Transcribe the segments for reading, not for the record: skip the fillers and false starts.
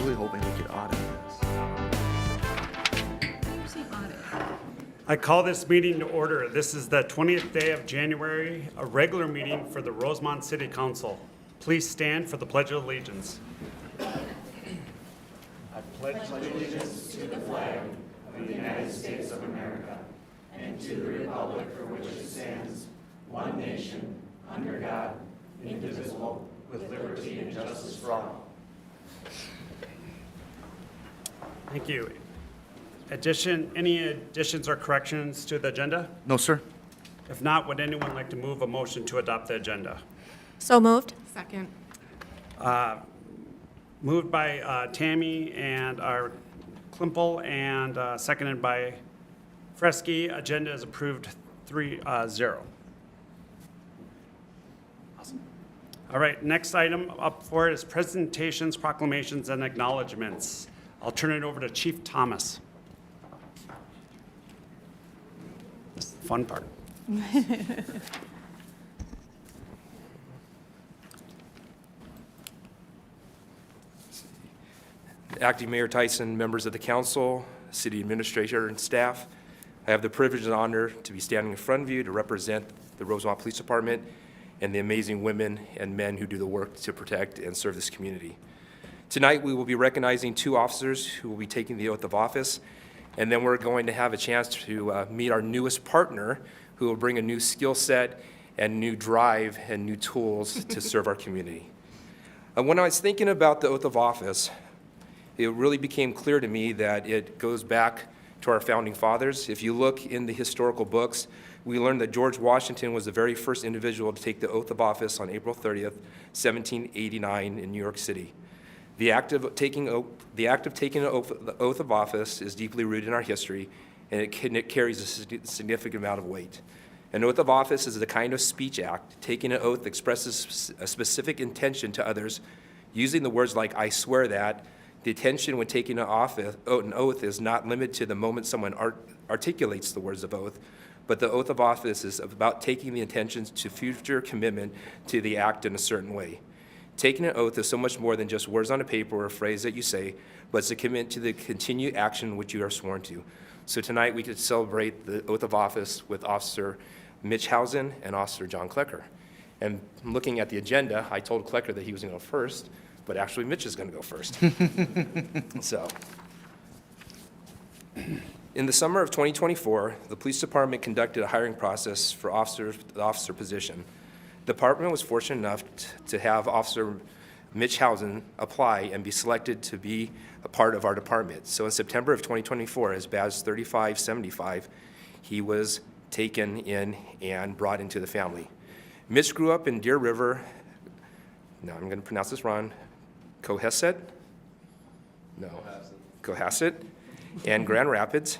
really hoping we could audit this. I call this meeting to order. This is the 20th day of January, a regular meeting for the Rosemont City Council. Please stand for the Pledge of Allegiance. I pledge allegiance to the flag of the United States of America and to the republic for which it stands, one nation, under God, indivisible, with liberty and justice for all. Thank you. Any additions or corrections to the agenda? No, sir. If not, would anyone like to move a motion to adopt the agenda? So moved. Second. Moved by Tammy and our Klimpel and seconded by Fresky. Agenda is approved 3-0. Awesome. All right, next item up for it is presentations, proclamations, and acknowledgements. I'll turn it over to Chief Thomas. This is the fun part. Acting Mayor Tyson, members of the council, city administrator, and staff, I have the privilege and honor to be standing in front of you to represent the Rosemont Police Department and the amazing women and men who do the work to protect and serve this community. Tonight, we will be recognizing 2 officers who will be taking the oath of office, and then we're going to have a chance to meet our newest partner who will bring a new skill set and new drive and new tools to serve our community. When I was thinking about the oath of office, it really became clear to me that it goes back to our founding fathers. If you look in the historical books, we learned that George Washington was the very first individual to take the oath of office on April 30th, 1789 in New York City. The act of taking the oath of office is deeply rooted in our history, and it carries a significant amount of weight. An oath of office is the kind of speech act. Taking an oath expresses a specific intention to others, using the words like, "I swear that." The intention when taking an oath is not limited to the moment someone articulates the words of oath, but the oath of office is about taking the intentions to future commitment to the act in a certain way. Taking an oath is so much more than just words on a paper or a phrase that you say, but it's a commitment to the continued action which you are sworn to. So tonight we could celebrate the oath of office with Officer Mitch HOWSEN and Officer John KLECKER. And looking at the agenda, I told KLECKER that he was going to go first, but actually Mitch is going to go first. So, in the summer of 2024, the police department conducted a hiring process for the officer position. The department was fortunate enough to have Officer Mitch HOWSEN apply and be selected to be a part of our department. So in September of 2024, as badge 3575, he was taken in and brought into the family. Mitch grew up in Deer River, now I'm going to pronounce this wrong, Cohasset, and Grand Rapids.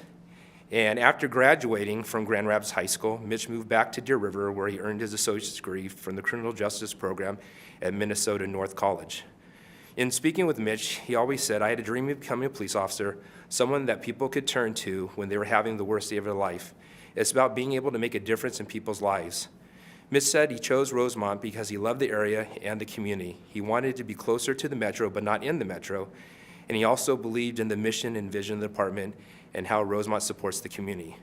And after graduating from Grand Rapids High School, Mitch moved back to Deer River, where he earned his associate's degree from the Criminal Justice Program at Minnesota North College. In speaking with Mitch, he always said, "I had a dream of becoming a police officer, someone that people could turn to when they were having the worst day of their life. It's about being able to make a difference in people's lives." Mitch said he chose Rosemont because he loved the area and the community. He wanted to be closer to the metro, but not in the metro. And he also believed in the mission and vision of the department and how Rosemont supports the community.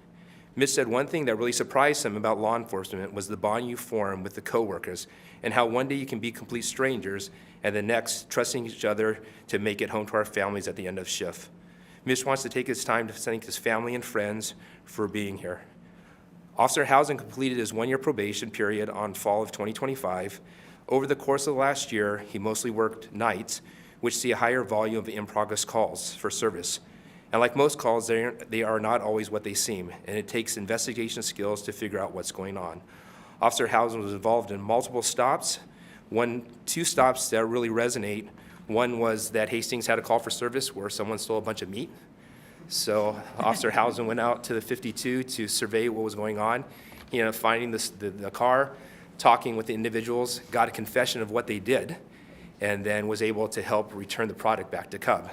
Mitch said one thing that really surprised him about law enforcement was the bond you form with the coworkers and how one day you can be complete strangers and the next trusting each other to make it home to our families at the end of shift. Mitch wants to take his time to thank his family and friends for being here. Officer HOWSEN completed his 1-year probation period on fall of 2025. Over the course of the last year, he mostly worked nights, which see a higher volume of in-progress calls for service. And like most calls, they are not always what they seem, and it takes investigation skills to figure out what's going on. Officer HOWSEN was involved in multiple stops. 2 stops that really resonate. One was that Hastings had a call for service where someone stole a bunch of meat. So Officer HOWSEN went out to the 52 to survey what was going on. He ended up finding the car, talking with the individuals, got a confession of what they did, and then was able to help return the product back to Cub.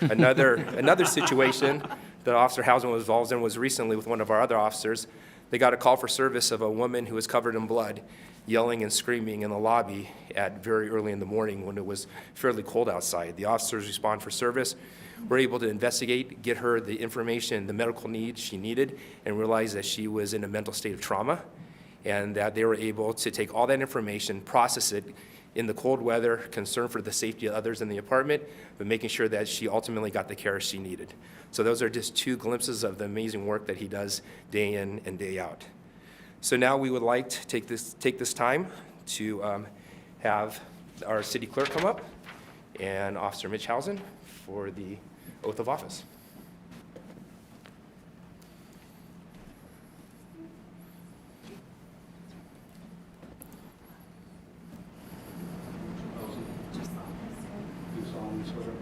Another situation that Officer HOWSEN was involved in was recently with one of our other officers. They got a call for service of a woman who was covered in blood, yelling and screaming in the lobby at very early in the morning when it was fairly cold outside. The officers respond for service, were able to investigate, get her the information, the medical needs she needed, and realize that she was in a mental state of trauma, and that they were able to take all that information, process it in the cold weather, concern for the safety of others in the apartment, but making sure that she ultimately got the care she needed. So those are just two glimpses of the amazing work that he does day in and day out. So now we would like to take this time to have our city clerk come up and Officer Mitch HOWSEN for the oath of office. Do solemnly swear that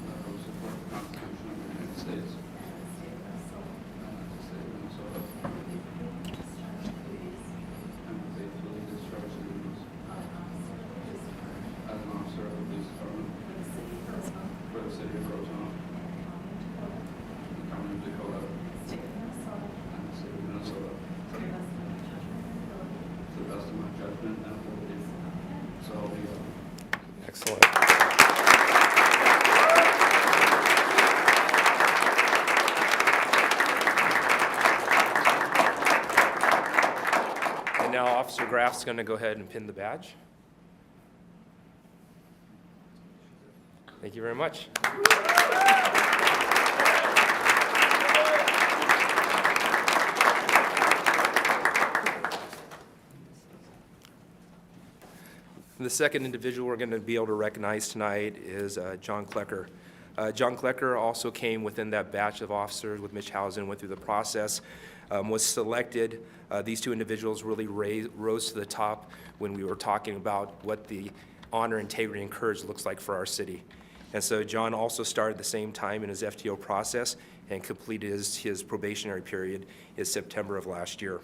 I will support the Constitution of the United States and the state of Minnesota, and will faithfully discharge the duties as an officer of the police department for the city of Rosemont, the county of Dakota, and the state of Minnesota, to the best of my judgment and ability. So help me God. Excellent. And now Officer Graff's going to go ahead and pin the badge. Thank you very much. The second individual we're going to be able to recognize tonight is John KLECKER. John KLECKER also came within that batch of officers with Mitch HOWSEN, went through the process, was selected. These two individuals really rose to the top when we were talking about what the honor, integrity, and courage looks like for our city. And so John also started the same time in his FTO process and completed his probationary period in September of last year.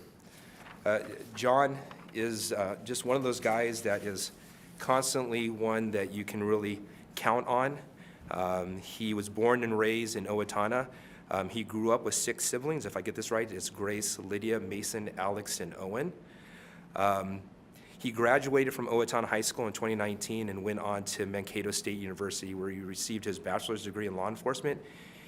John is just one of those guys that is constantly one that you can really count on. He was born and raised in Owatonna. He grew up with 6 siblings, if I get this right. It's Grace, Lydia, Mason, Alex, and Owen. He graduated from Owatonna High School in 2019 and went on to Mankato State University, where he received his bachelor's degree in law enforcement.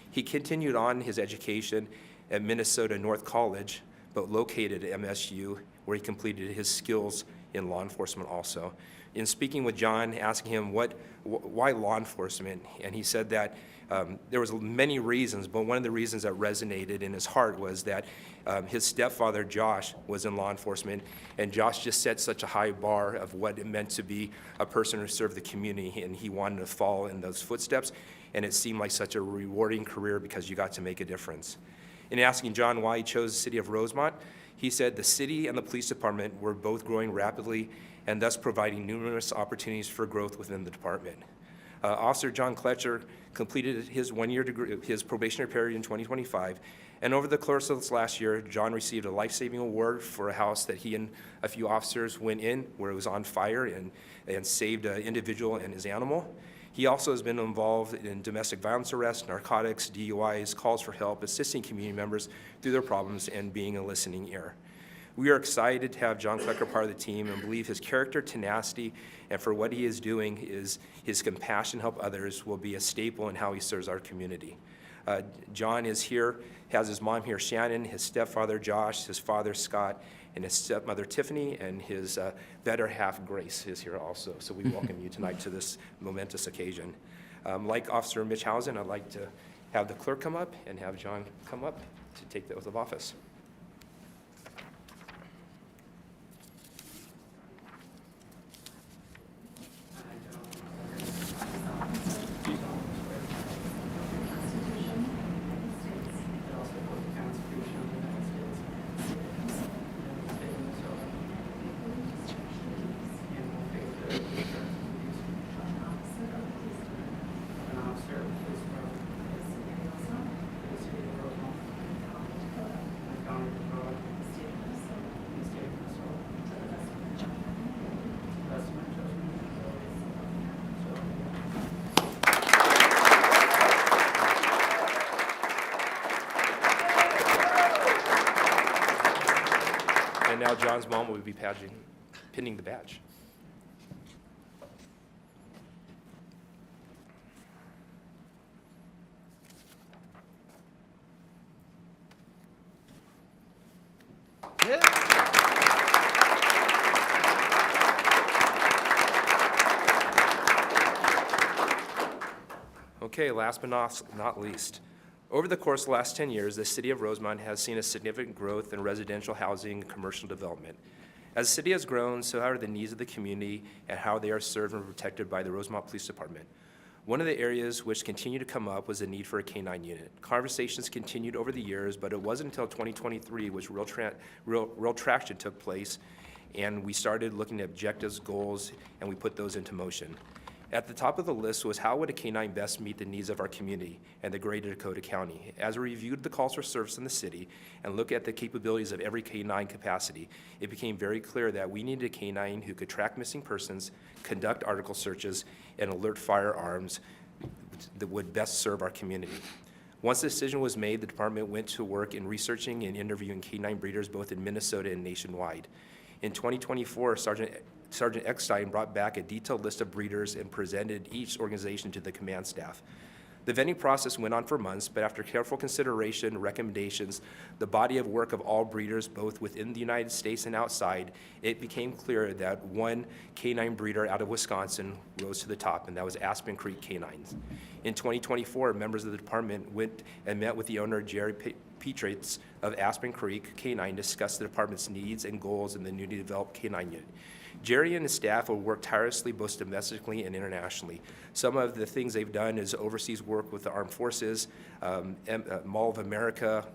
He continued on his education at Minnesota North College, but located at MSU, where he completed his skills in law enforcement also. In speaking with John, asking him why law enforcement, and he said that there was many reasons, but one of the reasons that resonated in his heart was that his stepfather, Josh, was in law enforcement, and Josh just set such a high bar of what it meant to be a person who served the community, and he wanted to follow in those footsteps, and it seemed like such a rewarding career because you got to make a difference. In asking John why he chose the city of Rosemont, he said the city and the police department were both growing rapidly and thus providing numerous opportunities for growth within the department. Officer John KLECKER completed his one-year degree, his probationary period in 2025, and over the course of this last year, John received a life-saving award for a house that he and a few officers went in where it was on fire and saved an individual and his animal. He also has been involved in domestic violence arrests, narcotics, DUIs, calls for help, assisting community members through their problems, and being a listening ear. We are excited to have John KLECKER part of the team and believe his character, tenacity, and for what he is doing is his compassion to help others will be a staple in how he serves our community. John is here, has his mom here, Shannon, his stepfather, Josh, his father, Scott, and his stepmother, Tiffany, and his better half, Grace, is here also. So we welcome you tonight to this momentous occasion. Like Officer Mitch HOWSEN, I'd like to have the clerk come up and have John come up to take the oath of office. God now John's mom will be pinning the badge. Okay, last but not least, over the course of the last 10 years, the city of Rosemont has seen a significant growth in residential housing and commercial development. As the city has grown, so are the needs of the community and how they are served and protected by the Rosemont Police Department. One of the areas which continued to come up was the need for a K-9 unit. Conversations continued over the years, but it wasn't until 2023 which real traction took place, and we started looking at objectives, goals, and we put those into motion. At the top of the list was how would a K-9 best meet the needs of our community and the greater Dakota County. As we reviewed the calls for service in the city and looked at the capabilities of every K-9 capacity, it became very clear that we needed a K-9 who could track missing persons, conduct article searches, and alert firearms that would best serve our community. Once the decision was made, the department went to work in researching and interviewing K-9 breeders both in Minnesota and nationwide. In 2024, Sergeant Eckstein brought back a detailed list of breeders and presented each organization to the command staff. The vetting process went on for months, but after careful consideration and recommendations, the body of work of all breeders, both within the United States and outside, it became clear that one K-9 breeder out of Wisconsin rose to the top, and that was Aspen Creek K-9s. In 2024, members of the department went and met with the owner, Jerry Petrates of Aspen Creek K-9, to discuss the department's needs and goals in the newly developed K-9 unit. Jerry and his staff will work tirelessly both domestically and internationally. Some of the things they've done is overseas work with the Armed Forces, Mall of America,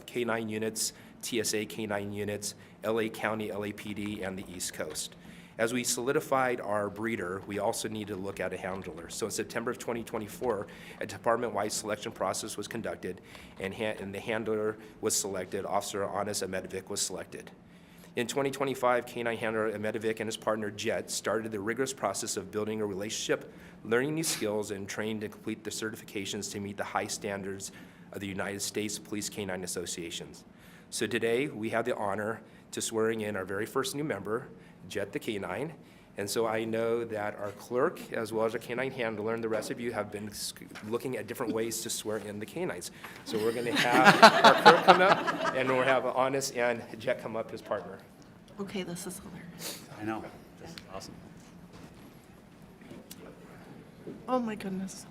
K-9 units, TSA K-9 units, LA County, LAPD, and the East Coast. As we solidified our breeder, we also need to look at a handler. So in September of 2024, a department-wide selection process was conducted, and the handler was selected. Officer Anis Ahmetovic was selected. In 2025, K-9 handler Ahmetovic and his partner Jet started the rigorous process of building a relationship, learning new skills, and training to complete the certifications to meet the high standards of the United States Police K-9 Associations. So today, we have the honor to swearing in our very first new member, Jet the K-9. And so I know that our clerk, as well as our K-9 handler, and the rest of you have been looking at different ways to swear in the K-9s. So we're going to have our clerk come up, and we'll have Anis and Jet come up, his partner. Okay, this is hilarious. I know. This is awesome. Oh my goodness.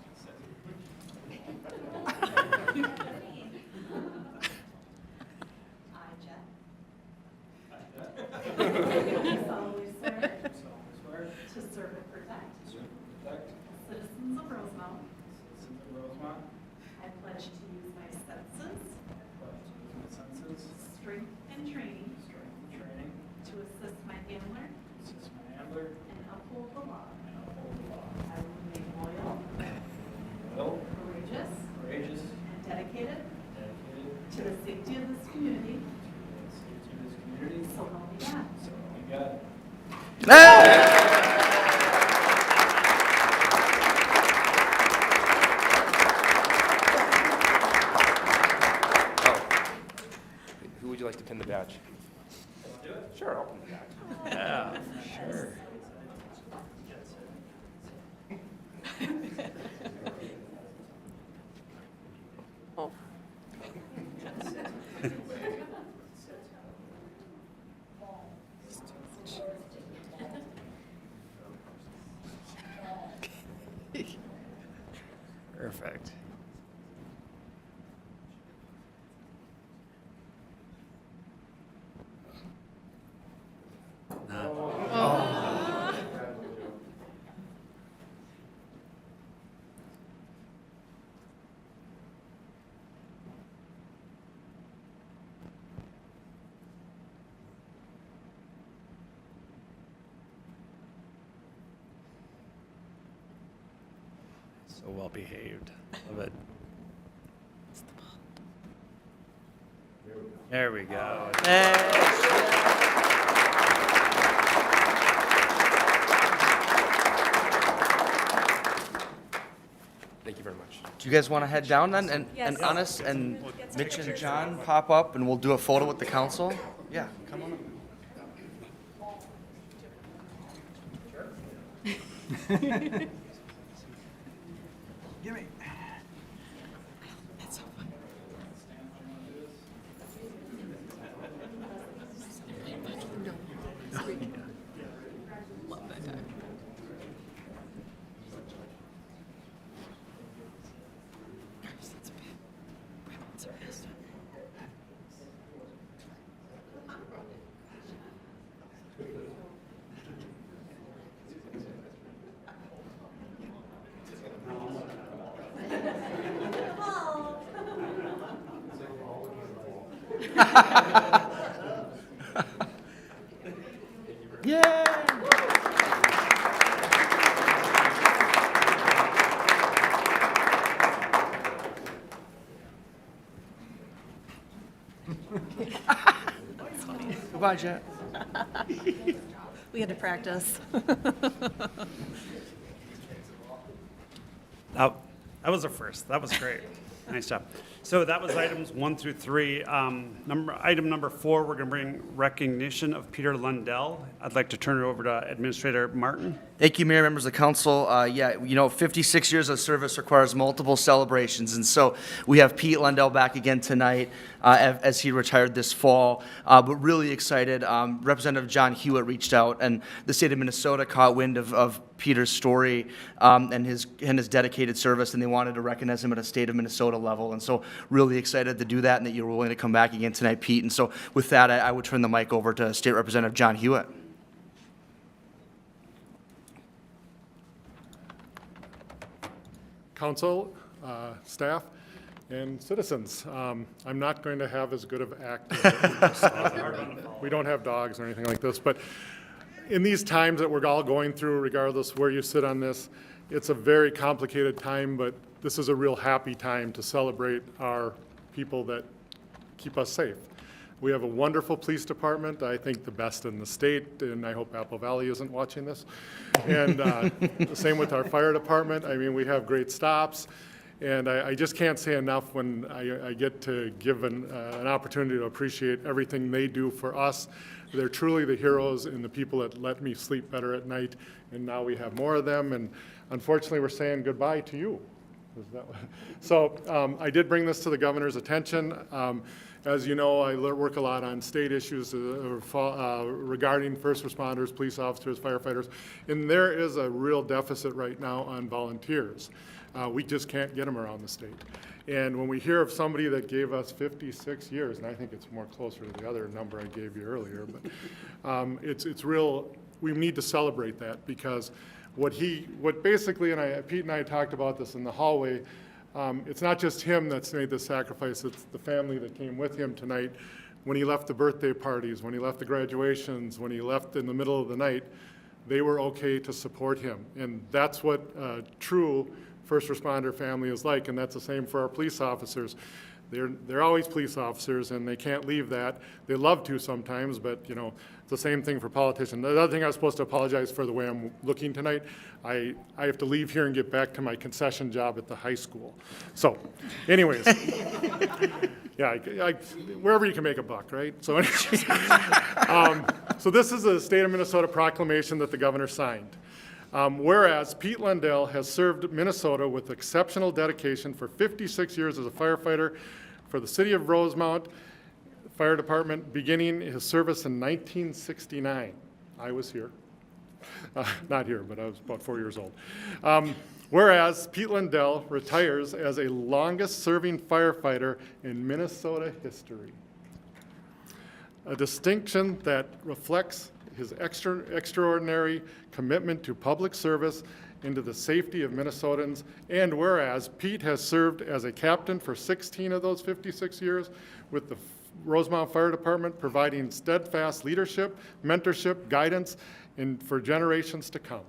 solemnly swear to serve and protect citizens of Rosemont. I pledge to use my senses, strength and training to assist my handler and uphold the law. I will remain loyal, courageous, and dedicated to the safety of this community. So help me God. Who would you like to pin the badge? Do it? Sure, I'll pin the badge. Yeah, sure. Oh. Perfect. So well behaved. Love it. There we go. Thank you very much. Do you guys want to head down then? And Anis and Mitch and John pop up and we'll do a photo with the council? Yeah, come on up. That's so fun. Love that guy. That's bad. Rabbits are best. Goodbye, Jet. We had to practice. That was a first. That was great. Nice job. So that was items 1 through 3. Item number 4, we're going to bring recognition of Peter Lundell. I'd like to turn it over to Administrator Martin. Thank you, Mayor, members of council. 56 years of service requires multiple celebrations, and so we have Pete Lundell back again tonight as he retired this fall. But really excited. Representative John Hewitt reached out, and the state of Minnesota caught wind of Peter's story and his dedicated service, and they wanted to recognize him at a state of Minnesota level. And so really excited to do that, and that you were willing to come back again tonight, Pete. And so with that, I would turn the mic over to State Representative John Hewitt. Council, staff, and citizens. I'm not going to have as good of act as we don't have dogs or anything like this, but in these times that we're all going through, regardless where you sit on this, it's a very complicated time, but this is a real happy time to celebrate our people that keep us safe. We have a wonderful police department, I think the best in the state, and I hope Apple Valley isn't watching this. And the same with our fire department. I mean, we have great stops, and I just can't say enough when I get to give an opportunity to appreciate everything they do for us. They're truly the heroes and the people that let me sleep better at night, and now we have more of them, and unfortunately we're saying goodbye to you. So I did bring this to the governor's attention. As you know, I work a lot on state issues regarding first responders, police officers, firefighters, and there is a real deficit right now on volunteers. We just can't get them around the state. And when we hear of somebody that gave us 56 years, and I think it's more closer to the other number I gave you earlier, but it's real, we need to celebrate that, because what basically, and Pete and I talked about this in the hallway, it's not just him that's made this sacrifice, it's the family that came with him tonight. When he left the birthday parties, when he left the graduations, when he left in the middle of the night, they were okay to support him. And that's what a true first responder family is like, and that's the same for our police officers. They're always police officers, and they can't leave that. They love to sometimes, but you know, it's the same thing for politicians. The other thing I was supposed to apologize for the way I'm looking tonight, I have to leave here and get back to my concession job at the high school. So, anyways, yeah, wherever you can make a buck, right? So, anyways, so this is a state of Minnesota proclamation that the governor signed. Whereas Pete Lundell has served Minnesota with exceptional dedication for 56 years as a firefighter for the city of Rosemount Fire Department, beginning his service in 1969. I was here. Not here, but I was about 4 years old. Whereas Pete Lundell retires as a longest-serving firefighter in Minnesota history. A distinction that reflects his extraordinary commitment to public service and to the safety of Minnesotans. And whereas Pete has served as a captain for 16 of those 56 years with the Rosemount Fire Department, providing steadfast leadership, mentorship, guidance, and for generations to come.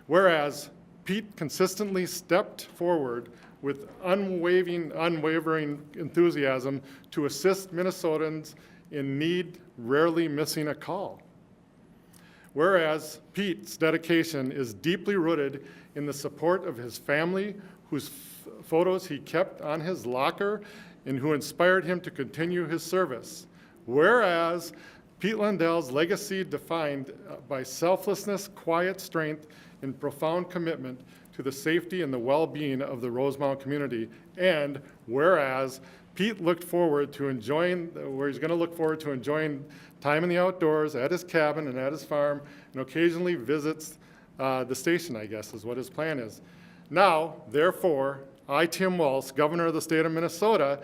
Whereas Pete consistently stepped forward with unwavering enthusiasm to assist Minnesotans in need, rarely missing a call. Whereas Pete's dedication is deeply rooted in the support of his family, whose photos he kept on his locker and who inspired him to continue his service. Whereas Pete Lundell's legacy defined by selflessness, quiet strength, in profound commitment to the safety and the well-being of the Rosemount community. And whereas Pete looked forward to enjoying, where he's going to look forward to enjoying time in the outdoors at his cabin and at his farm, and occasionally visits the station, I guess, is what his plan is. Now, therefore, I, Tim Walz, Governor of the state of Minnesota,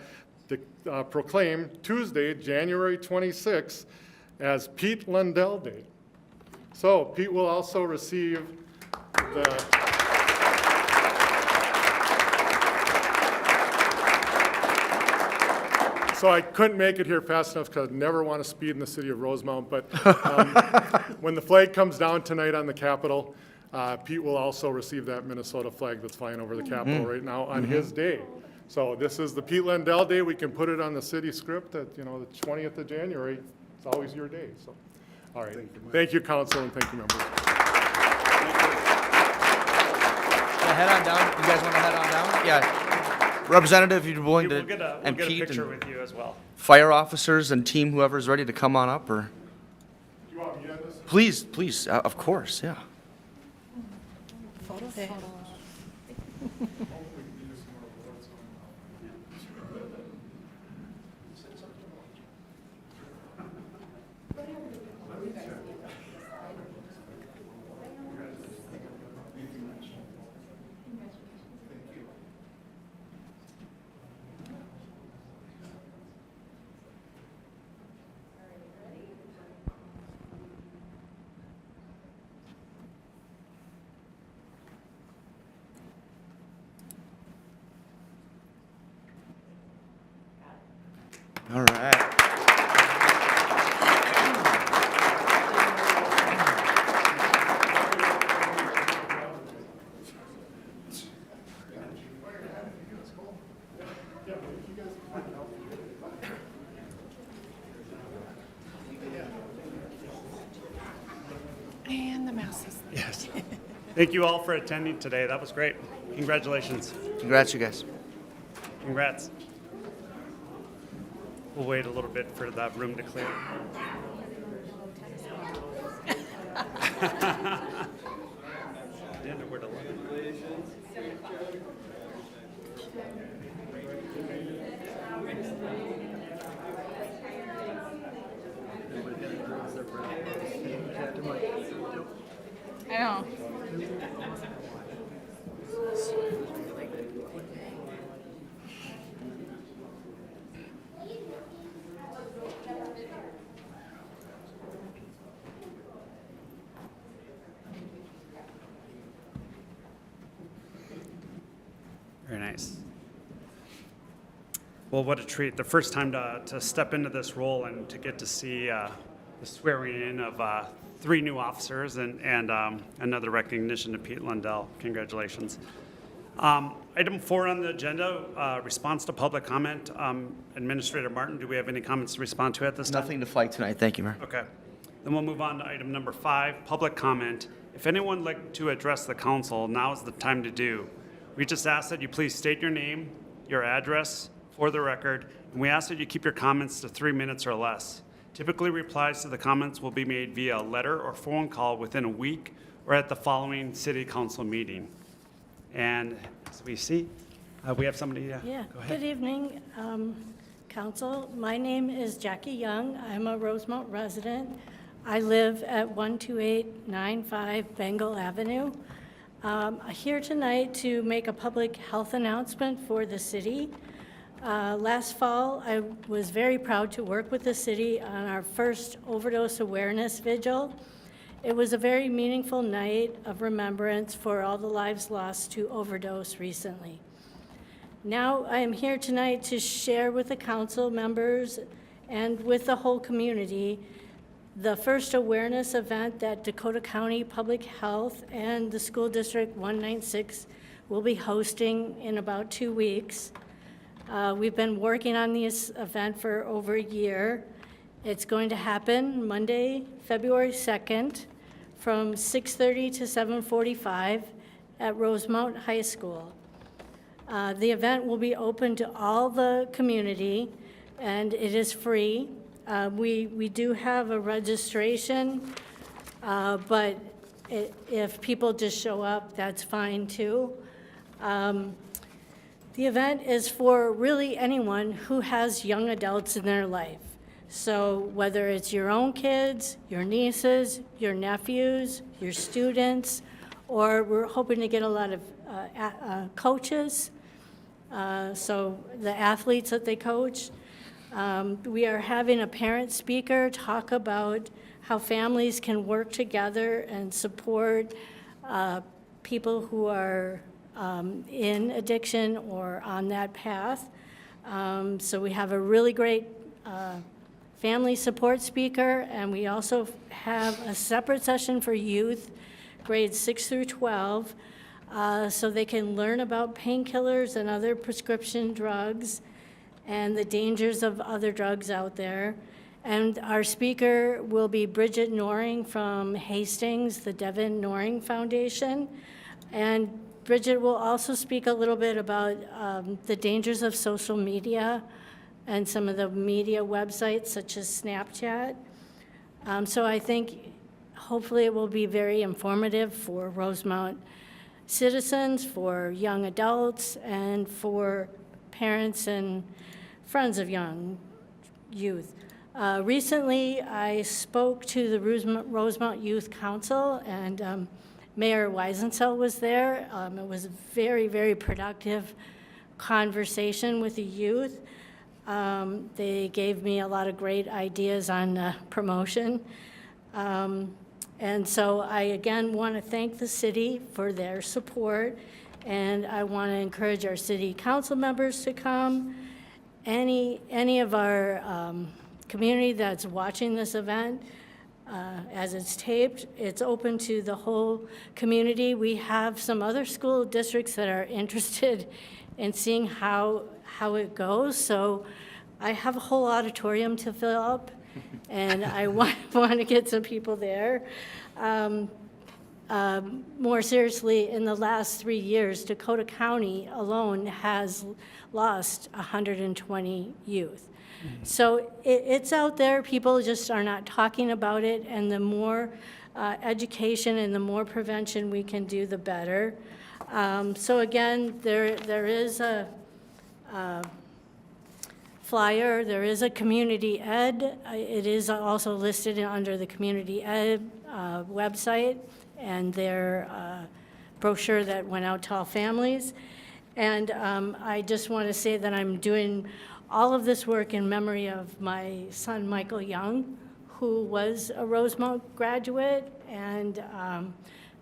proclaim Tuesday, January 26th, as Pete Lundell Day. So Pete will also receive the So I couldn't make it here fast enough because I never want to speed in the city of Rosemount, but when the flag comes down tonight on the Capitol, Pete will also receive that Minnesota flag that's flying over the Capitol right now on his day. So this is the Pete Lundell Day. We can put it on the city script that, the 20th of January. It's always your day, so. All right. Thank you, council, and thank you, members. Yeah, head on down. You guys want to head on down? Yeah. Representative, if you're willing to, We'll get a Pete picture and with you as well. fire officers and team, whoever's ready to come on up, or? Do you want me to end this? Please, of course, yeah. All right. And the mouse is. Yes. Thank you all for attending today. That was great. Congratulations. Congrats, you guys. Congrats. We'll wait a little bit for that room to clear. Didn't know where to look. I know. Very nice. Well, what a treat. The first time to step into this role and to get to see the swearing in of 3 new officers and another recognition to Pete Lundell. Congratulations. Item 4 on the agenda, response to public comment. Administrator Martin, do we have any comments to respond to at this time? Nothing to flag tonight. Thank you, Mayor. Okay. Then we'll move on to item number 5, public comment. If anyone would like to address the council, now is the time to do. We just ask that you please state your name, your address for the record, and we ask that you keep your comments to 3 minutes or less. Typically, replies to the comments will be made via letter or phone call within a week or at the following city council meeting. And as we see, we have somebody, Yeah, go ahead. good evening, council. My name is Jackie Young. I'm a Rosemount resident. I live at 12895 Bengal Avenue. Here tonight to make a public health announcement for the city. Last fall, I was very proud to work with the city on our first overdose awareness vigil. It was a very meaningful night of remembrance for all the lives lost to overdose recently. Now, I am here tonight to share with the council members and with the whole community the first awareness event that Dakota County Public Health and the School District 196 will be hosting in about 2 weeks. We've been working on this event for over a year. It's going to happen Monday, February 2nd, from 6:30 to 7:45 at Rosemount High School. The event will be open to all the community, and it is free. We do have a registration, but If people just show up, that's fine too. The event is for really anyone who has young adults in their life. So whether it's your own kids, your nieces, your nephews, your students, or we're hoping to get a lot of coaches, so the athletes that they coach. We are having a parent speaker talk about how families can work together and support people who are in addiction or on that path. So we have a really great family support speaker, and we also have a separate session for youth, grades 6 through 12, so they can learn about painkillers and other prescription drugs and the dangers of other drugs out there. And our speaker will be Bridget Noring from Hastings, the Devin Noring Foundation. And Bridget will also speak a little bit about the dangers of social media and some of the media websites such as Snapchat. So I think hopefully it will be very informative for Rosemount citizens, for young adults, and for parents and friends of young youth. Recently, I spoke to the Rosemount Youth Council, and Mayor Weisensel was there. It was a very, very productive conversation with the youth. They gave me a lot of great ideas on promotion. And so I, again, want to thank the city for their support, and I want to encourage our city council members to come. Any of our community that's watching this event, as it's taped, it's open to the whole community. We have some other school districts that are interested in seeing how it goes. So I have a whole auditorium to fill up, and I want to get some people there. More seriously, in the last 3 years, Dakota County alone has lost 120 youth. So it's out there. People just are not talking about it, and the more education and the more prevention we can do, the better. So again, there is a flyer. There is a community ed. It is also listed under the community ed website and their brochure that went out to all families. And I just want to say that I'm doing all of this work in memory of my son, Michael Young, who was a Rosemount graduate, and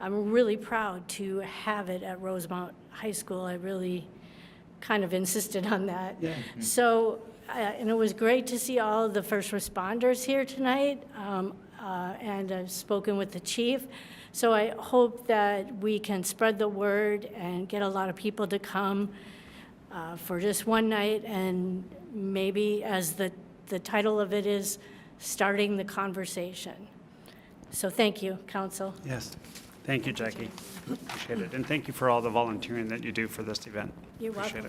I'm really proud to have it at Rosemount High School. I really kind of insisted on that. Yeah. So, and it was great to see all of the first responders here tonight, and I've spoken with the chief. So I hope that we can spread the word and get a lot of people to come for just one night, and maybe, as the title of it is, starting the conversation. So thank you, council. Yes. Thank you, Jackie. Appreciate it. And thank you for all the volunteering that you do for this event. You're Appreciate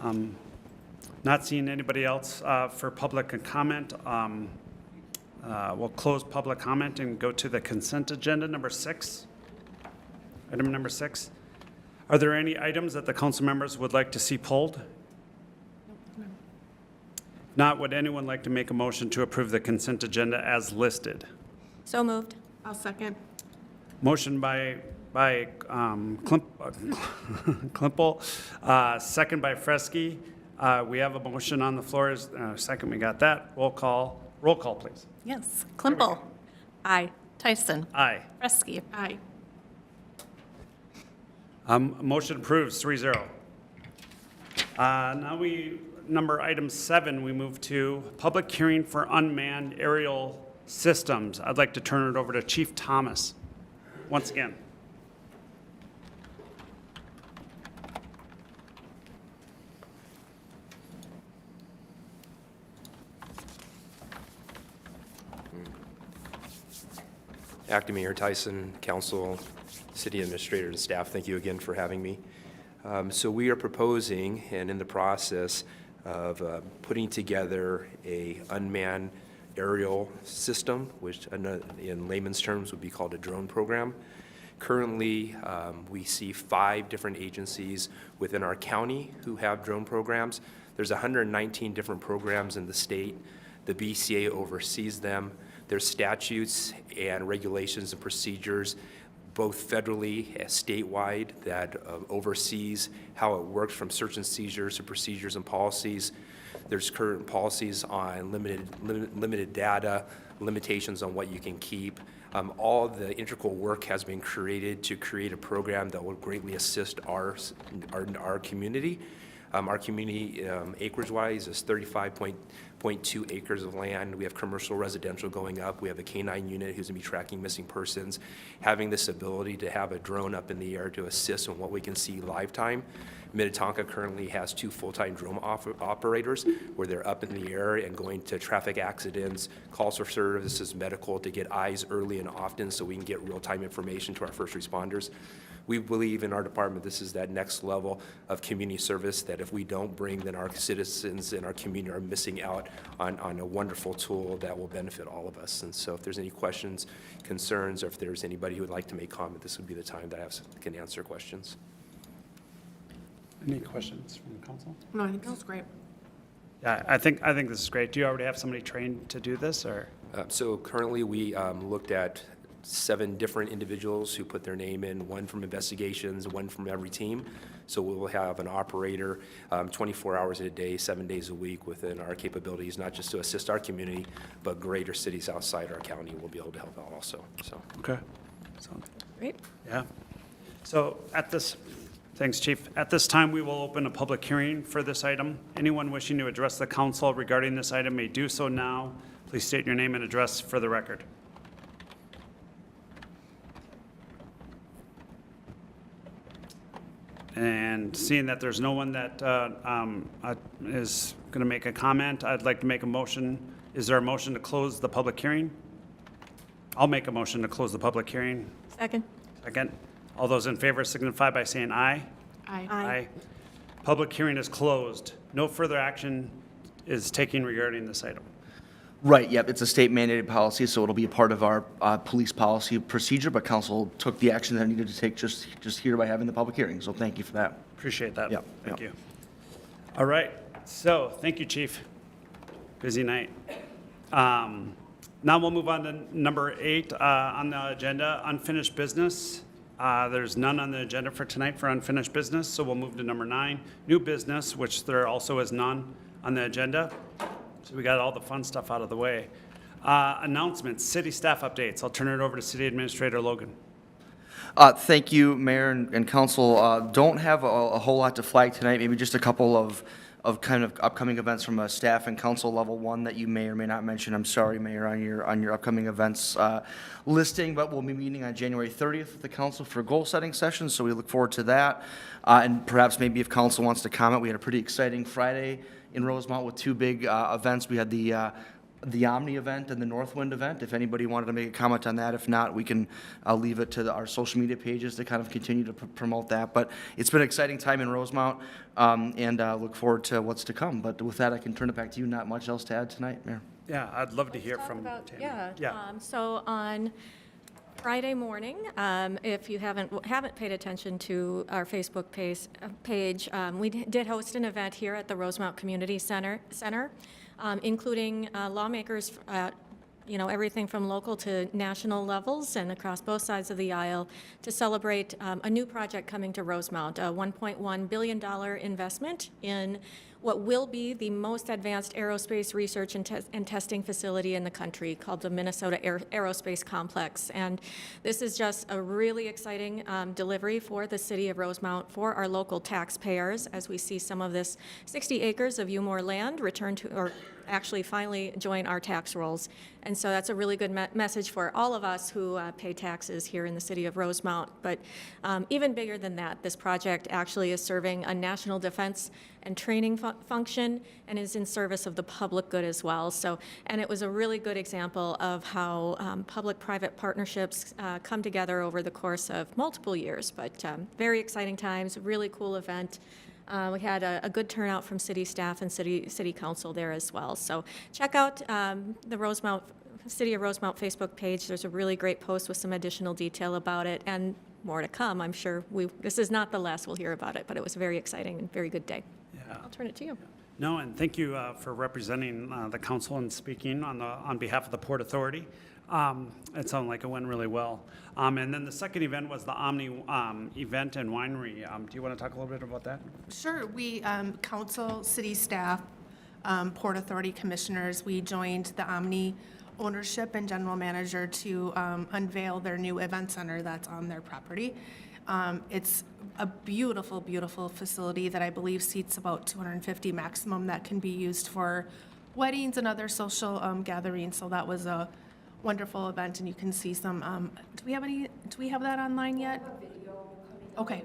welcome. it. Not seeing anybody else for public comment. We'll close public comment and go to the consent agenda, number 6. Item number 6. Are there any items that the council members would like to see pulled? Not, would anyone like to make a motion to approve the consent agenda as listed? So moved. I'll second. Motion by Klimpel, second by Fresky. We have a motion on the floor. Second, we got that. Roll call, please. Yes. Klimpel. Aye. Tyson. Aye. Fresky. Aye. Motion approves 3-0. Now item 7, we move to public hearing for unmanned aerial systems. I'd like to turn it over to Chief Thomas once again. Acting Mayor Tyson, council, city administrator, and staff, thank you again for having me. So we are proposing and in the process of putting together a unmanned aerial system, which in layman's terms would be called a drone program. Currently, we see 5 different agencies within our county who have drone programs. There's 119 different programs in the state. The BCA oversees them. There's statutes and regulations and procedures, both federally and statewide, that oversees how it works, from search and seizures to procedures and policies. There's current policies on limited data, limitations on what you can keep. All the integral work has been created to create a program that will greatly assist our community. Our community, acreage-wise, is 35.2 acres of land. We have commercial residential going up. We have a K-9 unit who's going to be tracking missing persons. Having this ability to have a drone up in the air to assist in what we can see live time. Minnetonka currently has 2 full-time drone operators where they're up in the air and going to traffic accidents, calls for services, medical, to get eyes early and often so we can get real-time information to our first responders. We believe in our department this is that next level of community service that if we don't bring, then our citizens in our community are missing out on a wonderful tool that will benefit all of us. And so if there's any questions, concerns, or if there's anybody who would like to make comment, this would be the time that I can answer questions. Any questions from the council? No, I think this is great. Yeah, I think this is great. Do you already have somebody trained to do this, or? So currently, we looked at 7 different individuals who put their name in, 1 from investigations, 1 from every team. So we will have an operator 24 hours a day, 7 days a week within our capabilities, not just to assist our community, but greater cities outside our county will be able to help out also. So. Okay. Sounds Great. Yeah. So thanks, Chief. At this time, we will open a public hearing for this item. Anyone wishing to address the council regarding this item may do so now. Please state your name and address for the record. And seeing that there's no one that is going to make a comment, I'd like to make a motion. Is there a motion to close the public hearing? I'll make a motion to close the public hearing. Second. Second. All those in favor signify by saying aye. Aye. Public hearing is closed. No further action is taken regarding this item. Right, yep, it's a state mandated policy, so it'll be a part of our police policy procedure, but council took the action that it needed to take just here by having the public hearing, so thank you for that. Appreciate that. Yep, Thank yep. you. All right, so thank you, Chief. Busy night. Now we'll move on to number 8 on the agenda, unfinished business. There's none on the agenda for tonight for unfinished business, so we'll move to number 9, new business, which there also is none on the agenda. So we got all the fun stuff out of the way. Announcements, city staff updates. I'll turn it over to City Administrator Logan. Thank you, Mayor and Council. Don't have a whole lot to flag tonight, maybe just a couple of kind of upcoming events from a staff and council level. One that you may or may not mention, I'm sorry, Mayor, on your upcoming events listing, but we'll be meeting on January 30th with the council for a goal setting session, so we look forward to that. And perhaps maybe if council wants to comment, we had a pretty exciting Friday in Rosemont with 2 big events. We had the Omni event and the Northwind event. If anybody wanted to make a comment on that, if not, we can leave it to our social media pages to kind of continue to promote that. But it's been an exciting time in Rosemont, and look forward to what's to come. But with that, I can turn it back to you. Not much else to add tonight, Mayor. Yeah, I'd love to hear Talk from about- Tammy. Yeah. So on Friday morning, if you haven't paid attention to our Facebook page, we did host an event here at the Rosemount Community Center, including lawmakers, everything from local to national levels and across both sides of the aisle to celebrate a new project coming to Rosemount, a $1.1 billion investment in what will be the most advanced aerospace research and testing facility in the country, called the Minnesota Aerospace Complex. And this is just a really exciting delivery for the city of Rosemount, for our local taxpayers, as we see some of this 60 acres of UMOR land return to, or actually finally join our tax rolls. And so that's a really good message for all of us who pay taxes here in the city of Rosemount. But even bigger than that, this project actually is serving a national defense and training function and is in service of the public good as well. So, and it was a really good example of how public-private partnerships come together over the course of multiple years. But very exciting times, really cool event. We had a good turnout from city staff and city council there as well. So check out the Rosemount, City of Rosemount Facebook page. There's a really great post with some additional detail about it, and more to come. I'm sure this is not the last we'll hear about it, but it was a very exciting and very good day. Yeah. I'll turn it to you. No, and thank you for representing the council and speaking on behalf of the Port Authority. It sounded like it went really well. And then the second event was the Omni event and winery. Do you want to talk a little bit about that? Sure. We, council, city staff, Port Authority commissioners, we joined the Omni ownership and general manager to unveil their new event center that's on their property. It's a beautiful, beautiful facility that I believe seats about 250 maximum that can be used for weddings and other social gatherings. So that was a wonderful event, and you can see some. Do we have that online yet? A video coming Okay.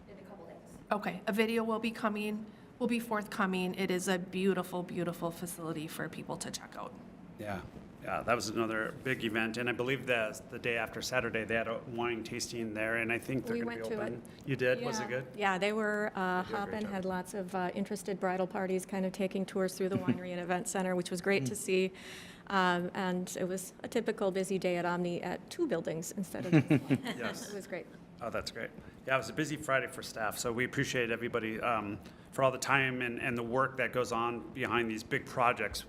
in a couple days. Okay, a video will be forthcoming. It is a beautiful, beautiful facility for people to check out. Yeah. Yeah, that was another big event, and I believe the day after Saturday, they had a wine tasting there, and I think they're We going to be went to open. You did? Was it Yeah. good? Yeah, they were great hopping, job. had lots of interested bridal parties kind of taking tours through the winery and event center, which was great to see. And it was a typical busy day at Omni at 2 buildings instead of just one. Yes. It was great. Oh, that's great. Yeah, it was a busy Friday for staff, so we appreciate everybody for all the time and the work that goes on behind these big projects.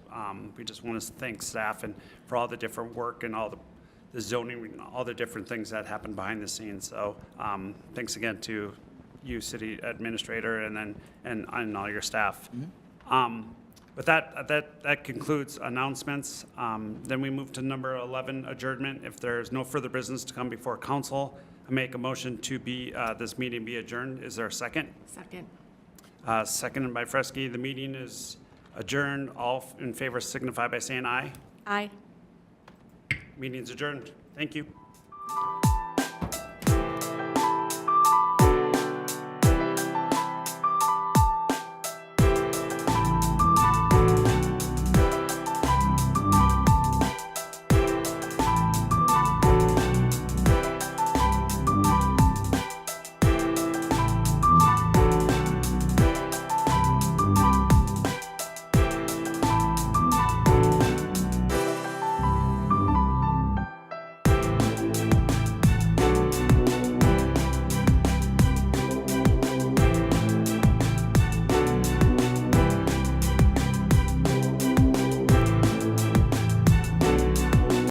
We just want to thank staff and for all the different work and all the zoning, all the different things that happen behind the scenes. So thanks again to you, city administrator, and all your staff. With that concludes announcements. Then we move to number 11, adjournment. If there's no further business to come before council, I make a motion to this meeting be adjourned. Is there a second? Second. Seconded by Fresky. The meeting is adjourned. All in favor signify by saying aye. Aye. Meeting's adjourned. Thank you.